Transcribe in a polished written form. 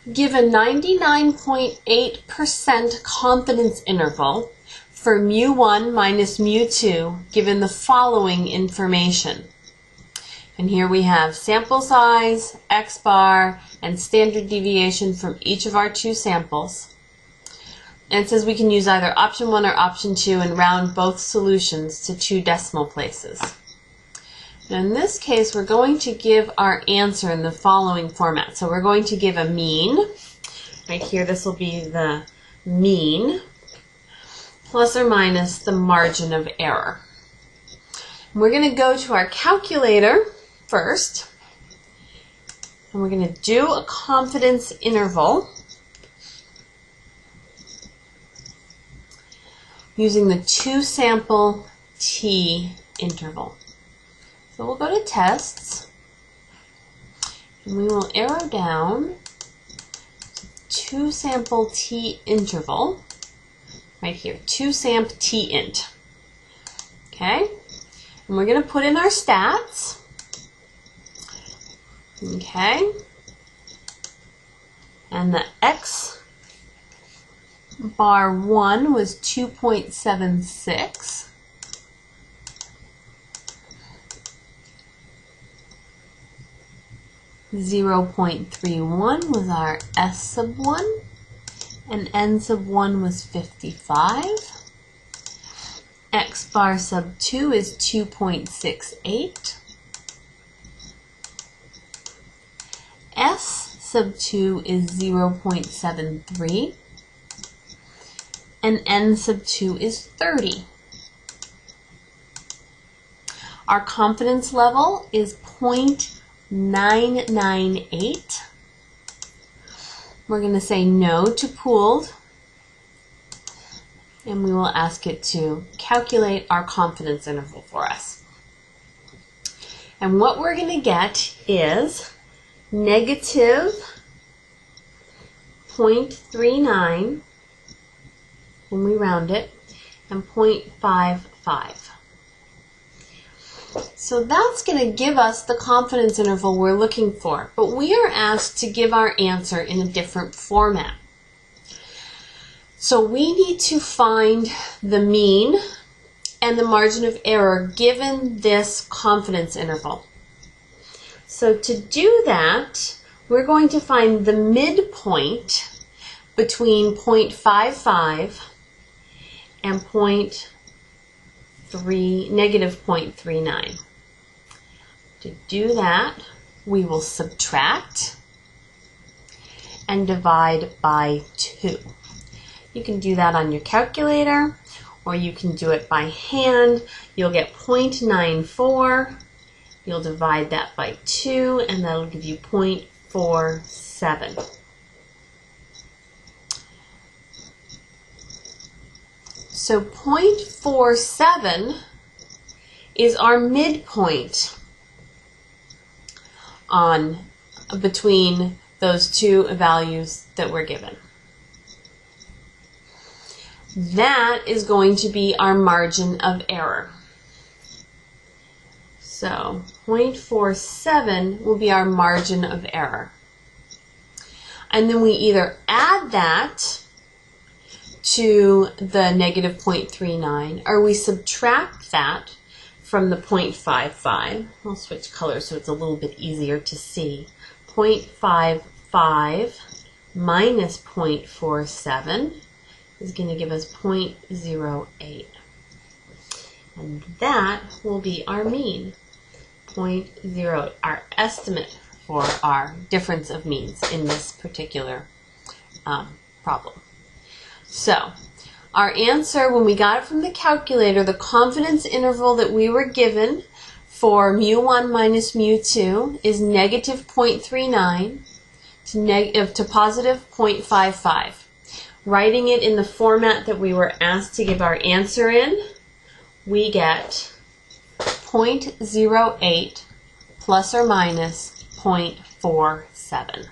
Give a 99.8% confidence interval for mu1 minus mu2 given the following information. And here we have sample size, x-bar, and standard deviation from each of our two samples. And it says we can use either option 1 or option 2 and round both solutions to 2 decimal places. Now in this case, we're going to give our answer in the following format. So we're going to give a mean. Right here, this will be the mean, plus or minus the margin of error. And we're going to go to our calculator first, and we're going to do a confidence interval using the 2-sample t interval. So we'll go to tests, and we will arrow down to 2-sample t interval, right here, 2samp t int. Okay, and we're going to put in our stats. Okay, and the x bar 1 was 2.76. .31 was our S sub 1, and N sub 1 was 55. X bar sub 2 is 2.68. S sub 2 is 0.73. And N sub 2 is 30. Our confidence level is 0.998. We're going to say no to pooled, and we will ask it to calculate our confidence interval for us. And what we're going to get is negative 0.39 when we round it, and 0.55. So that's going to give us the confidence interval we're looking for, but we are asked to give our answer in a different format. So we need to find the mean and the margin of error given this confidence interval. So to do that, we're going to find the midpoint between 0.55 and negative 0.39. To do that, we will subtract and divide by 2. You can do that on your calculator, or you can do it by hand. You'll get 0.94. You'll divide that by 2, and that'll give you 0.47. So 0.47 is our midpoint between those two values that we're given. That is going to be our margin of error. So 0.47 will be our margin of error. And then we either add that to the negative 0.39, or we subtract that from the 0.55. I'll switch colors so it's a little bit easier to see. 0.55 minus 0.47 is going to give us 0.08. And that will be our mean, 0.08, our estimate for our difference of means in this particular problem. So, our answer, when we got it from the calculator, the confidence interval that we were given for mu1 minus mu2 is negative 0.39 to positive 0.55. Writing it in the format that we were asked to give our answer in, we get 0.08 plus or minus 0.47.